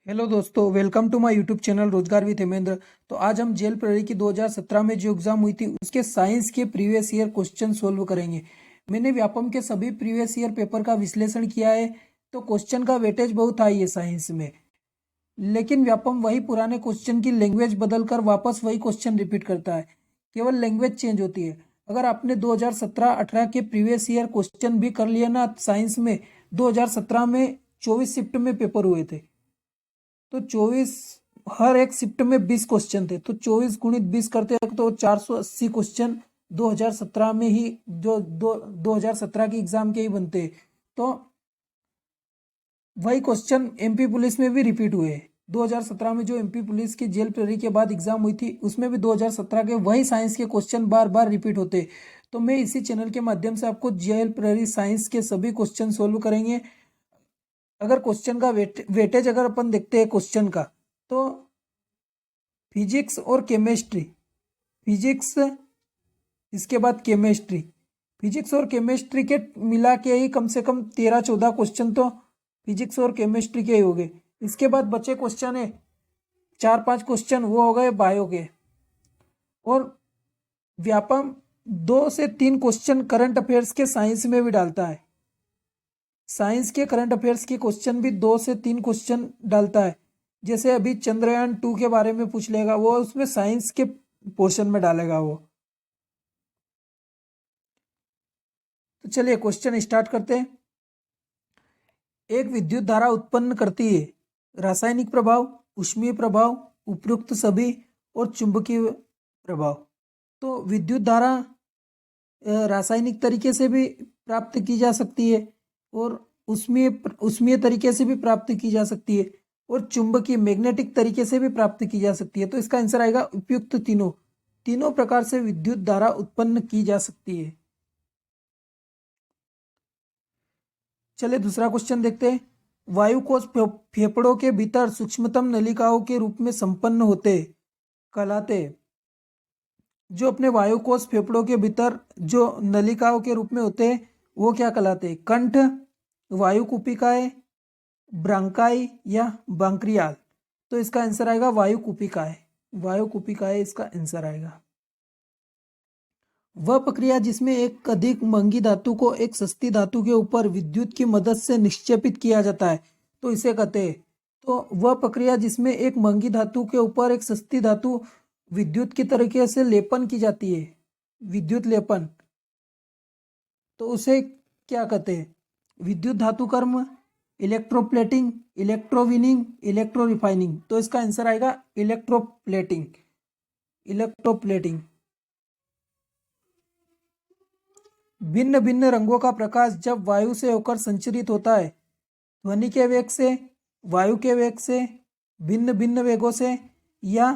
Hello दोस्तों, welcome to my YouTube channel रोजगार with Hemendra. तो आज हम जेल प्रहरी की 2017 में जो एग्जाम हुई थी उसके साइंस के प्रीवियस ईयर क्वेश्चन सोल्व करेंगे। मैंने व्यापम के सभी प्रीवियस ईयर पेपर का विश्लेषण किया है। तो क्वेश्चन का वेटेज बहुत हाई है साइंस में, लेकिन व्यापम वही पुराने क्वेश्चन की लैंग्वेज बदलकर वापस वही क्वेश्चन रिपीट करता है, केवल लैंग्वेज चेंज होती है। अगर आपने 2017-18 के प्रीवियस ईयर क्वेश्चन भी कर लिया ना साइंस में, 2017 में 24 शिफ्ट में पेपर हुए थे। तो 24, हर एक शिफ्ट में 20 क्वेश्चन थे, तो 24 गुणित 20 करते हैं तो 480 क्वेश्चन 2017 में ही जो 2017 की एग्जाम के ही बनते। तो वही क्वेश्चन एमपी पुलिस में भी रिपीट हुए। 2017 में जो एमपी पुलिस की जेल प्रहरी के बाद एग्जाम हुई थी उसमें भी 2017 के वही साइंस के क्वेश्चन बार बार रिपीट होते। तो मैं इसी चैनल के माध्यम से आपको जेल प्रहरी साइंस के सभी क्वेश्चन सोल्व करेंगे। अगर क्वेश्चन का वेटेज अगर अपन देखते हैं क्वेश्चन का, तो फिजिक्स और केमिस्ट्री, फिजिक्स इसके बाद केमिस्ट्री, फिजिक्स और केमिस्ट्री के मिला के ही कम से कम 13-14 क्वेश्चन तो फिजिक्स और केमिस्ट्री के ही हो गए। इसके बाद बचे क्वेश्चन है 4-5 क्वेश्चन, वो हो गए बायो के। और व्यापम 2 से 3 क्वेश्चन करंट अफेयर्स के साइंस में भी डालता है। साइंस के करंट अफेयर्स के क्वेश्चन भी 2 से 3 क्वेश्चन डालता है। जैसे अभी चंद्रयान 2 के बारे में पूछ लेगा, वो उसमें साइंस के पोर्शन में डालेगा वो। तो चलिए क्वेश्चन स्टार्ट करते हैं। एक विद्युत धारा उत्पन्न करती है। रासायनिक प्रभाव, ऊष्मीय प्रभाव, उपयुक्त सभी और चुंबकीय प्रभाव। तो विद्युत धारा रासायनिक तरीके से भी प्राप्त की जा सकती है और ऊष्मीय ऊष्मीय तरीके से भी प्राप्त की जा सकती है और चुंबकीय मैग्नेटिक तरीके से भी प्राप्त की जा सकती है। तो इसका आंसर आएगा उपयुक्त तीनों। तीनों प्रकार से विद्युत धारा उत्पन्न की जा सकती है। चलिए दूसरा क्वेश्चन देखते हैं। वायु कोष फेफड़ों के भीतर सूक्ष्मतम नलिकाओं के रूप में संपन्न होते कहलाते। जो अपने वायु कोष फेफड़ों के भीतर जो नलिकाओं के रूप में होते हैं वो क्या कहलाते? कंठ, वायु कुपिकाएं, ब्रांकाई या ब्रांक्रियाल। तो इसका आंसर आएगा वायु कुपिकाएं। वायु कुपिकाएं इसका आंसर आएगा। वह प्रक्रिया जिसमें एक अधिक महंगी धातु को एक सस्ती धातु के ऊपर विद्युत की मदद से निक्षेपित किया जाता है, तो इसे कहते हैं। तो वह प्रक्रिया जिसमें एक महंगी धातु के ऊपर एक सस्ती धातु विद्युत की तरीके से लेपन की जाती है, विद्युत लेपन, तो उसे क्या कहते हैं? विद्युत धातु कर्म, इलेक्ट्रोप्लेटिंग, इलेक्ट्रोविनिंग, इलेक्ट्रो रिफाइनिंग। तो इसका आंसर आएगा इलेक्ट्रोप्लेटिंग। इलेक्ट्रोप्लेटिंग। भिन्न भिन्न रंगों का प्रकाश जब वायु से होकर संचरित होता है, ध्वनि के वेग से, वायु के वेग से, भिन्न भिन्न वेगों से या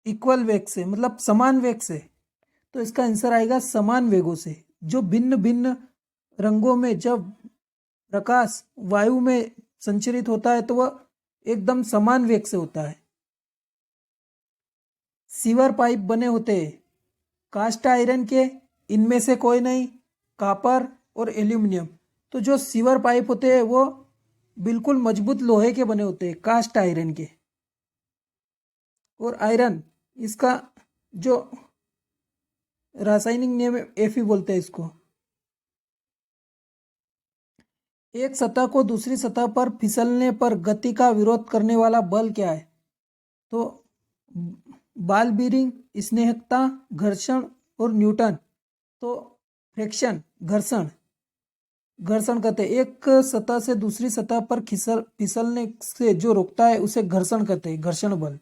इक्वल वेग से, मतलब समान वेग से, तो इसका आंसर आएगा समान वेगों से। जो भिन्न भिन्न रंगों में जब प्रकाश वायु में संचरित होता है तो वह एकदम समान वेग से होता है। सीवर पाइप बने होते हैं कास्ट आयरन के, इनमें से कोई नहीं, कॉपर और एल्यूमिनियम। तो जो सीवर पाइप होते हैं वो बिल्कुल मजबूत लोहे के बने होते हैं, कास्ट आयरन के। और आयरन, इसका जो रासायनिक नेम एफी बोलते हैं इसको। एक सतह को दूसरी सतह पर फिसलने पर गति का विरोध करने वाला बल क्या है? तो बॉल बीयरिंग, स्नेहकता, घर्षण और न्यूटन। तो फ्रिक्शन, घर्षण, घर्षण कहते हैं। एक सतह से दूसरी सतह पर फिसलने से जो रोकता है उसे घर्षण कहते हैं, घर्षण बल।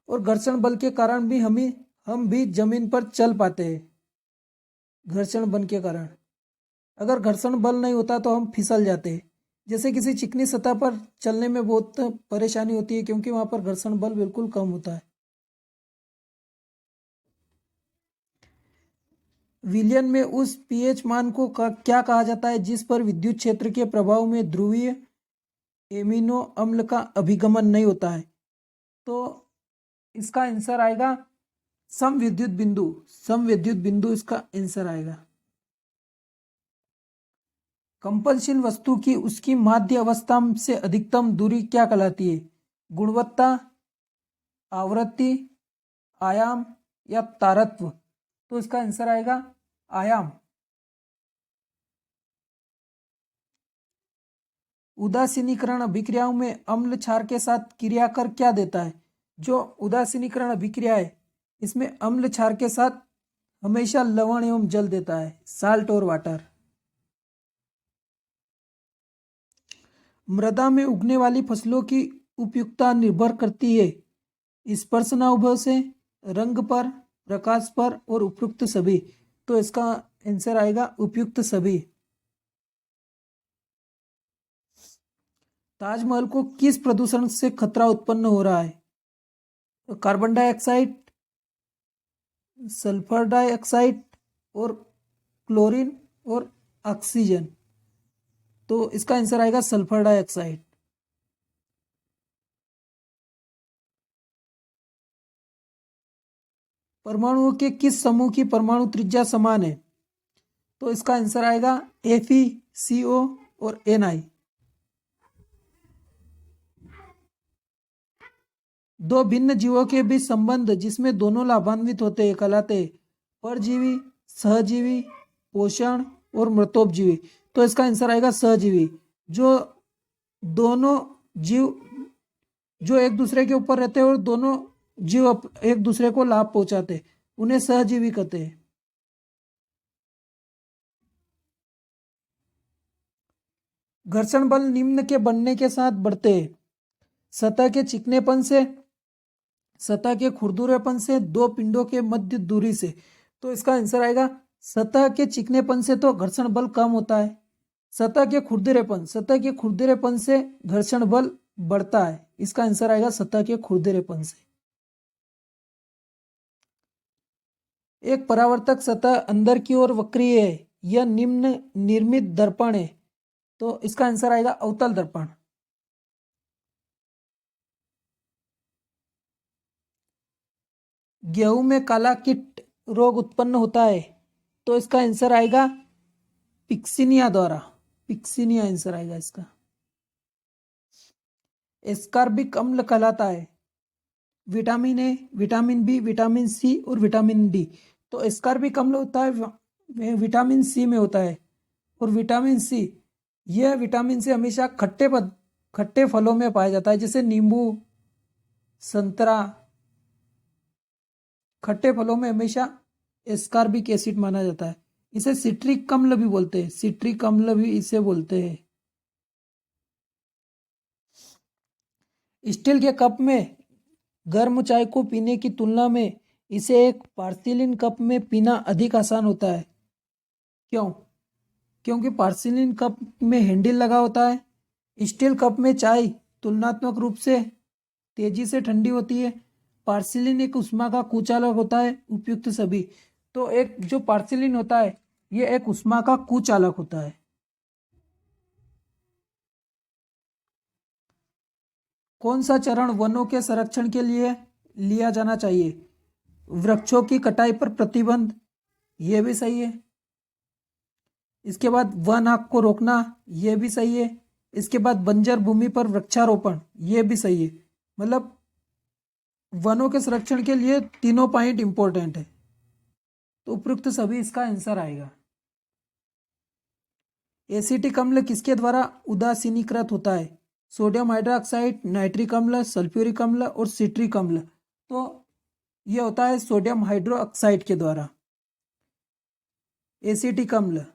और घर्षण बल के कारण भी हम भी जमीन पर चल पाते हैं, घर्षण बल के कारण। अगर घर्षण बल नहीं होता तो हम फिसल जाते हैं। जैसे किसी चिकनी सतह पर चलने में बहुत परेशानी होती है क्योंकि वहां पर घर्षण बल बिल्कुल कम होता है। विलयन में उस पीएच मान को क्या कहा जाता है जिस पर विद्युत क्षेत्र के प्रभाव में ध्रुवीय एमिनो अम्ल का अभिगमन नहीं होता है? तो इसका आंसर आएगा समविद्युत बिंदु। समविद्युत बिंदु इसका आंसर आएगा। कंपनशील वस्तु की उसकी माध्य अवस्था से अधिकतम दूरी क्या कहलाती है? गुणवत्ता, आवृत्ति, आयाम या तारत्व? तो इसका आंसर आएगा आयाम। उदासीनीकरण अभिक्रियाओं में अम्ल क्षार के साथ क्रिया कर क्या देता है? जो उदासीनीकरण अभिक्रिया है इसमें अम्ल क्षार के साथ हमेशा लवण एवं जल देता है, साल्ट और वाटर। मृदा में उगने वाली फसलों की उपयुक्तता निर्भर करती है स्पर्शनानुभव से, रंग पर, प्रकाश पर और उपयुक्त सभी। तो इसका आंसर आएगा उपयुक्त सभी। ताजमहल को किस प्रदूषण से खतरा उत्पन्न हो रहा है? तो कार्बन डाइऑक्साइड, सल्फर डाइऑक्साइड और क्लोरीन और ऑक्सीजन। तो इसका आंसर आएगा सल्फर डाइऑक्साइड। परमाणुओं के किस समूह की परमाणु त्रिज्या समान है? तो इसका आंसर आएगा FeCO और Ni। दो भिन्न जीवों के बीच संबंध जिसमें दोनों लाभान्वित होते हैं कहलाते हैं परजीवी, सहजीवी, पोषण और मृतोपजीवी। तो इसका आंसर आएगा सहजीवी। जो दोनों जीव जो एक दूसरे के ऊपर रहते हैं और दोनों जीव एक दूसरे को लाभ पहुंचाते उन्हें सहजीवी कहते हैं। घर्षण बल निम्न के बनने के साथ बढ़ते हैं सतह के चिकनेपन से, सतह के खुरदुरेपन से, दो पिंडों के मध्य दूरी से। तो इसका आंसर आएगा सतह के चिकनेपन से तो घर्षण बल कम होता है, सतह के खुरदुरेपन से घर्षण बल बढ़ता है। इसका आंसर आएगा सतह के खुरदुरेपन से। एक परावर्तक सतह अंदर की ओर वक्रीय है, यह निम्न निर्मित दर्पण है। तो इसका आंसर आएगा अवतल दर्पण। गेहूं में काला कीट रोग उत्पन्न होता है। तो इसका आंसर आएगा पिक्सिनिया द्वारा। पिक्सिनिया आंसर आएगा इसका। एस्कॉर्बिक अम्ल कहलाता है vitamin A, vitamin B, vitamin C और विटामिन डी। तो एस्कॉर्बिक अम्ल होता है विटामिन सी में होता है। और विटामिन सी, यह विटामिन सी हमेशा खट्टे फलों में पाया जाता है, जैसे नींबू, संतरा। खट्टे फलों में हमेशा एस्कॉर्बिक एसिड माना जाता है। इसे सिट्रिक अम्ल भी बोलते हैं, सिट्रिक अम्ल भी इसे बोलते हैं। स्टील के कप में गर्म चाय को पीने की तुलना में इसे एक पोर्सिलेन कप में पीना अधिक आसान होता है। क्यों? क्योंकि पोर्सिलेन कप में हैंडल लगा होता है। स्टील कप में चाय तुलनात्मक रूप से तेजी से ठंडी होती है। पोर्सिलेन एक ऊष्मा का कुचालक होता है। उपयुक्त सभी। तो एक जो पोर्सिलेन होता है ये एक ऊष्मा का कुचालक होता है। कौन सा चरण वनों के संरक्षण के लिए लिया जाना चाहिए? वृक्षों की कटाई पर प्रतिबंध, यह भी सही है। इसके बाद वन आग को रोकना, यह भी सही है। इसके बाद बंजर भूमि पर वृक्षारोपण, यह भी सही है। मतलब वनों के संरक्षण के लिए तीनों पॉइंट इंपॉर्टेंट है। तो उपयुक्त सभी इसका आंसर आएगा। एसिटिक अम्ल किसके द्वारा उदासीनीकृत होता है? सोडियम हाइड्रोक्साइड, नाइट्रिक अम्ल, सल्फ्यूरिक अम्ल और सिट्रिक अम्ल। तो यह होता है सोडियम हाइड्रोक्साइड के द्वारा। एसिटिक अम्ल